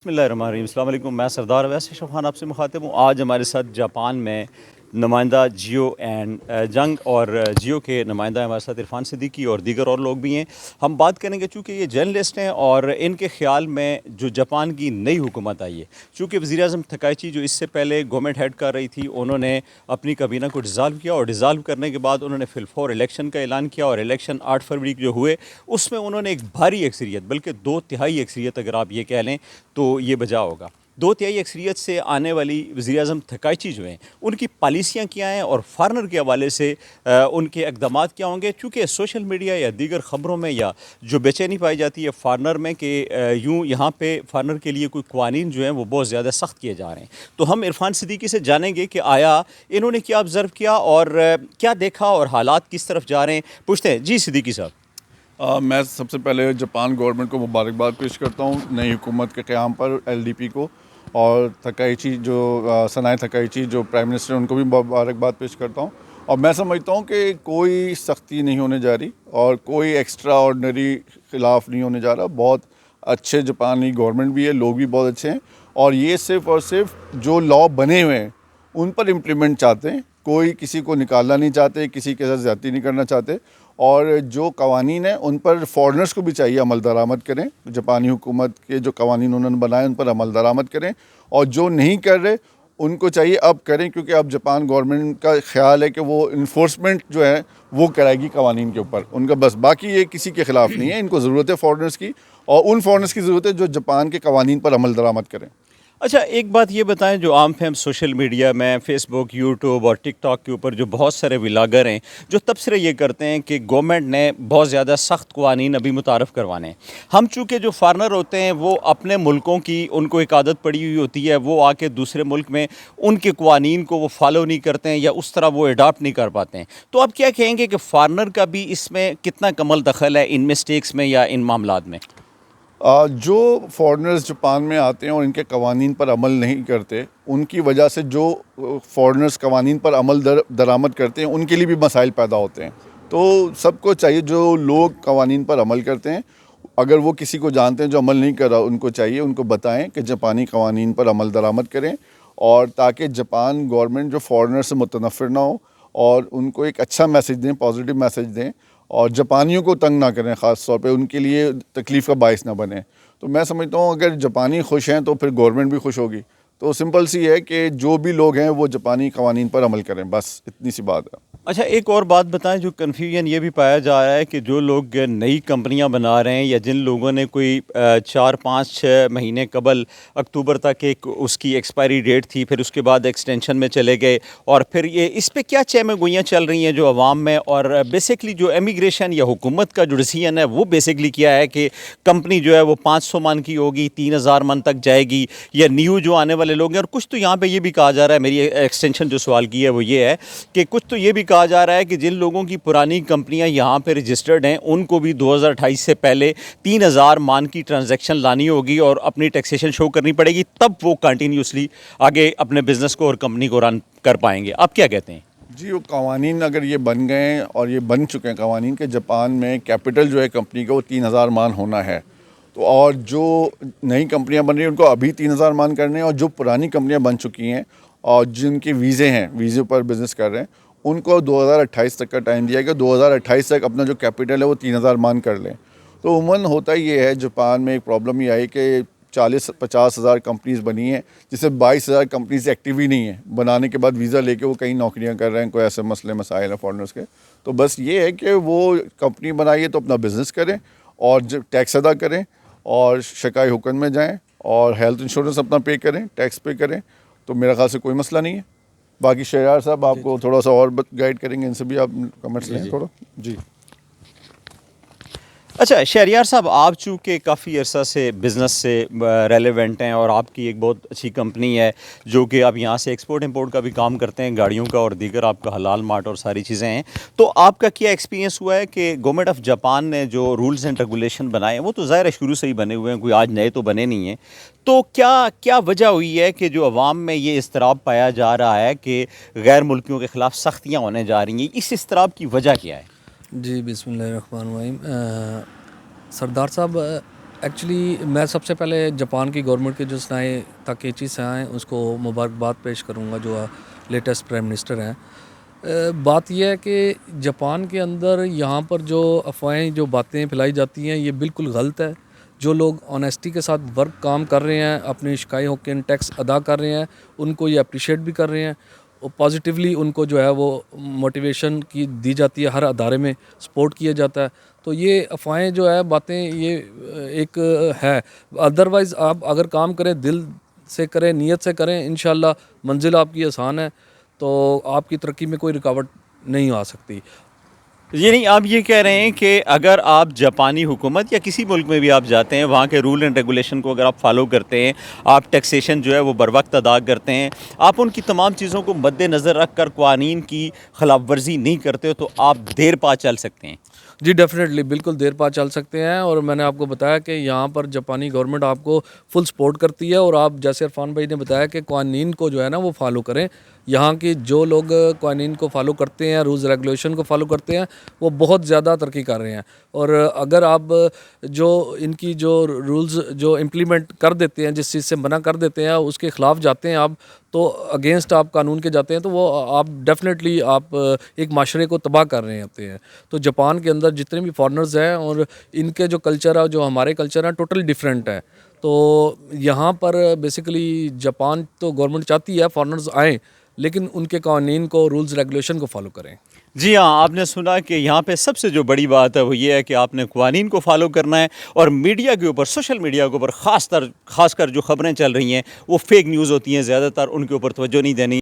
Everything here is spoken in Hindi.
बिस्मिल्लाहिर्रहमानिर्रहीम। अस्सलाम वालेकुम। मैं सरदार अवैस अशरफ खान आपसे मुखातिब हूँ। आज हमारे साथ जापान में नुमाइंदा जियो एंड जंग और जियो के नुमाइंदा हमारे साथ इरफान सिद्दीकी और दीगर और लोग भी हैं। हम बात करेंगे चूँकि ये जर्नलिस्ट हैं और इनके ख्याल में जो जापान की नई हुकूमत आई है, चूँकि वज़ीर-ए-आज़म तकाइची जो इससे पहले गवर्नमेंट हेड कर रही थी, उन्होंने अपनी काबीना को डिज़ाल्व किया और डिज़ाल्व करने के बाद उन्होंने फिलफौर इलेक्शन का ऐलान किया और इलेक्शन 8 फरवरी को जो हुए उसमें उन्होंने एक भारी अक्सरियत, बल्कि 2/3 अक्सरियत अगर आप ये कह लें तो ये बजा होगा। 2/3 अक्सरियत से आने वाली वज़ीर-ए-आज़म तकाइची जो हैं, उनकी पॉलिसियाँ क्या हैं और फॉरेनर के हवाले से उनके इक़दामात क्या होंगे। चूँकि सोशल मीडिया या दीगर ख़बरों में या जो बेचैनी पाई जाती है फॉरेनर में कि यूँ यहाँ पे फॉरेनर के लिए कोई क़वानीन जो हैं वो बहुत ज़्यादा सख्त किए जा रहे हैं। तो हम इरफान सिद्दीकी से जानेंगे कि आया इन्होंने क्या ऑब्ज़र्व किया और क्या देखा और हालात किस तरफ जा रहे हैं। पूछते हैं जी सिद्दीकी साहब। मैं सबसे पहले जापान गवर्नमेंट को मुबारकबाद पेश करता हूँ नई हुकूमत के क़याम पर एलडीपी को, और तकाइची जो सनाए तकाइची जो प्राइम मिनिस्टर उनको भी मुबारकबाद पेश करता हूँ। और मैं समझता हूँ कि कोई सख्ती नहीं होने जा रही और कोई एक्स्ट्रा ऑर्डनरी ख़िलाफ़ नहीं होने जा रहा। बहुत अच्छे जापानी गवर्नमेंट भी है, लोग भी बहुत अच्छे हैं, और ये सिर्फ़ और सिर्फ जो लॉ बने हुए हैं उन पर इम्प्लीमेंट चाहते हैं। कोई किसी को निकालना नहीं चाहते, किसी के साथ ज़्यादती नहीं करना चाहते, और जो कवानीन हैं उन पर फ़ॉरेनर्स को भी चाहिए अमल दरामद करें। जापानी हुकूमत के जो कवानीन उन्होंने बनाए उन पर अमल दरामद करें, और जो नहीं कर रहे उनको चाहिए अब करें, क्योंकि अब जापान गवर्नमेंट का ख्याल है कि वो इन्फोर्समेंट जो है वो कराएगी कवानीन के ऊपर उनका। बस बाकी ये किसी के ख़िलाफ़ नहीं है। इनको ज़रूरत है फ़ॉरेनर्स की, और उन फ़ॉरेनर्स की ज़रूरत है जो जापान के कवानीन पर अमल दरामद करें। अच्छा, एक बात ये बताएं, जो आम फहम सोशल मीडिया में फ़ेसबुक, यूट्यूब और टिकटॉक के ऊपर जो बहुत सारे व्लॉगर हैं जो तबसरे ये करते हैं कि गवर्नमेंट ने बहुत ज़्यादा सख्त क़वानीन अभी मुतारफ़ करवाने हैं। हम चूँकि जो फ़ॉरेनर होते हैं वो अपने मुल्कों की उनको एक आदत पड़ी हुई होती है, वो आके दूसरे मुल्क में उनके क़वानीन को वो फॉलो नहीं करते हैं या उस तरह वो अडॉप्ट नहीं कर पाते हैं। तो आप क्या कहेंगे कि फ़ॉरेनर का भी इसमें कितना कमल दखल है इन मिस्टेक्स में या इन मामलात में? जो फॉरेनर्स जापान में आते हैं और इनके कवानीन पर अमल नहीं करते, उनकी वजह से जो फॉरेनर्स कवानीन पर अमल दरामद करते हैं उनके लिए भी मसाइल पैदा होते हैं। तो सबको चाहिए, जो लोग कवानीन पर अमल करते हैं, अगर वो किसी को जानते हैं जो अमल नहीं कर रहा, उनको चाहिए उनको बताएं कि जापानी कवानीन पर अमल दरामद करें, और ताकि जापान गवर्नमेंट जो फॉरेनर से मुतनफ़िर ना हो और उनको एक अच्छा मैसेज दें, पॉजिटिव मैसेज दें, और जापानियों को तंग ना करें, ख़ास तौर पे उनके लिए तकलीफ़ का बायस ना बने। तो मैं समझता हूँ अगर जापानी खुश हैं तो फिर गवर्नमेंट भी खुश होगी। तो सिंपल सी है कि जो भी लोग हैं वो जापानी कवानीन पर अमल करें, बस इतनी सी बात है। अच्छा, एक और बात बताएं, जो कन्फ्यूजन ये भी पाया जा रहा है कि जो लोग नई कंपनियां बना रहे हैं या जिन लोगों ने कोई 4-5-6 महीने कबल अक्टूबर तक एक उसकी एक्सपायरी डेट थी, फिर उसके बाद एक्सटेंशन में चले गए, और फिर ये इस पे क्या चहम गोइयाँ चल रही हैं जो अवाम में, और बेसिकली जो इमिग्रेशन या हुकूमत का जो डिसीजन है वो बेसिकली क्या है कि कंपनी जो है वो 500 मन की होगी, 3000 मन तक जाएगी, या न्यू जो आने वाले लोग हैं। और कुछ तो यहाँ पे ये भी कहा जा रहा है, मेरी एक्सटेंशन जो सवाल की है वो ये है कि कुछ तो ये भी कहा जा रहा है कि जिन लोगों की पुरानी कंपनियां यहाँ पे रजिस्टर्ड हैं उनको भी 2028 से पहले 3000 मान की ट्रांजैक्शन लानी होगी और अपनी टैक्सेशन शो करनी पड़ेगी, तब वो कंटिन्यूसली आगे अपने बिजनेस को और कंपनी को रन कर पाएंगे। आप क्या कहते हैं? जी, वो कवानीन अगर ये बन गए हैं, और ये बन चुके हैं कवानीन के, जापान में कैपिटल जो है कंपनी का वो 3000 मान होना है। तो और जो नई कंपनियां बन रही हैं उनको अभी 3000 मान करने हैं, और जो पुरानी कंपनियां बन चुकी हैं और जिनके वीज़े हैं, वीज़े पर बिज़नेस कर रहे हैं, उनको 2028 तक का टाइम दिया गया। 2028 तक अपना जो कैपिटल है वो 3000 मान कर लें। तो उमूमन होता ये है, जापान में एक प्रॉब्लम ये आई कि 40-50 हज़ार कंपनीज़ बनी हैं, जिससे 22,000 कंपनीज एक्टिव ही नहीं है। बनाने के बाद वीज़ा लेके वो कहीं नौकरियां कर रहे हैं, कोई ऐसे मसले मसाइल हैं फॉरेनर्स के। तो बस ये है कि वो कंपनी बनाइए तो अपना बिज़नेस करें और जब टैक्स अदा करें और शकाई हुक्म में जाएं और हेल्थ इंश्योरेंस अपना पे करें, टैक्स पे करें, तो मेरा ख्याल से कोई मसला नहीं है। बाकी शहरयार साहब आपको थोड़ा सा और गाइड करेंगे, इनसे भी आप कमेंट्स लें थोड़ा। जी अच्छा शहरियार साहब, आप चूँकि काफ़ी अरसा से बिज़नेस से रेलेवेंट हैं और आपकी एक बहुत अच्छी कंपनी है जो कि आप यहाँ से एक्सपोर्ट इंपोर्ट का भी काम करते हैं, गाड़ियों का और दीगर आपका हलाल मार्ट और सारी चीज़ें हैं, तो आपका क्या एक्सपीरियंस हुआ है कि गवर्नमेंट ऑफ जापान ने जो रूल्स एंड रेगुलेशन बनाए हैं वो तो ज़ाहिर है शुरू से ही बने हुए हैं, कोई आज नए तो बने नहीं हैं, तो क्या क्या वजह हुई है कि जो अवाम में ये इस्तराब पाया जा रहा है कि गैर मुल्कियों के ख़िलाफ़ सख्तियाँ होने जा रही हैं, इस इस्तराब की वजह क्या है? जी बिस्मिल्लाहिर्रहमानिर्रहीम। सरदार साहब, एक्चुअली मैं सबसे पहले जापान की गवर्नमेंट के जो सनाए ताकेची साहब हैं उसको मुबारकबाद पेश करूंगा जो लेटेस्ट प्राइम मिनिस्टर हैं। बात यह है कि जापान के अंदर यहाँ पर जो अफवाहें जो बातें फैलाई जाती हैं ये बिल्कुल गलत है। जो लोग ऑनेस्टी के साथ वर्क काम कर रहे हैं, अपनी शिकायत होकर टैक्स अदा कर रहे हैं, उनको ये अप्रिशिएट भी कर रहे हैं और पॉजिटिवली उनको जो है वो मोटिवेशन की दी जाती है, हर अदारे में सपोर्ट किया जाता है। तो ये अफवाहें जो है बातें ये एक है। अदरवाइज़ आप अगर काम करें दिल से करें, नीयत से करें, इंशाल्लाह मंजिल आपकी आसान है, तो आपकी तरक्की में कोई रुकावट नहीं आ सकती। ये नहीं, आप ये कह रहे हैं कि अगर आप जापानी हुकूमत या किसी मुल्क में भी आप जाते हैं, वहाँ के रूल एंड रेगुलेशन को अगर आप फॉलो करते हैं, आप टैक्सेशन जो है वो बर वक्त अदा करते हैं, आप उनकी तमाम चीज़ों को मद्देनज़र रख कर कानून की खिलाफ वर्जी नहीं करते हो, तो आप देर पा चल सकते हैं। जी डेफ़िनेटली, बिल्कुल देर पा चल सकते हैं। और मैंने आपको बताया कि यहाँ पर जापानी गवर्नमेंट आपको फुल सपोर्ट करती है और आप जैसे इरफान भाई ने बताया कि कानून को जो है ना वो फॉलो करें। यहाँ के जो लोग कानून को फॉलो करते हैं, रूल्स रेगुलेशन को फॉलो करते हैं, वो बहुत ज़्यादा तरक्की कर रहे हैं। और अगर आप जो इनकी जो रूल्स जो इम्प्लीमेंट कर देते हैं, जिस चीज़ से मना कर देते हैं, उसके ख़िलाफ़ जाते हैं आप, तो अगेंस्ट आप कानून के जाते हैं, तो वो आप डेफ़िनेटली आप एक माशरे को तबाह कर रहे होते हैं। तो जापान के अंदर जितने भी फॉरेनर्स हैं और इनके जो कल्चर है, जो हमारे कल्चर हैं, टोटल डिफरेंट है। तो यहाँ पर बेसिकली जापान तो गवर्नमेंट चाहती है फॉरेनर्स आएँ, लेकिन उनके कानून को, रूल्स रेगुलेशन को फॉलो करें। जी हाँ, आपने सुना कि यहाँ पे सबसे जो बड़ी बात है वो ये है कि आपने कानून को फॉलो करना है और मीडिया के ऊपर, सोशल मीडिया के ऊपर ख़ासकर जो ख़बरें चल रही हैं वो फेक न्यूज़ होती हैं, ज़्यादातर उनके ऊपर तवज्जो नहीं देनी।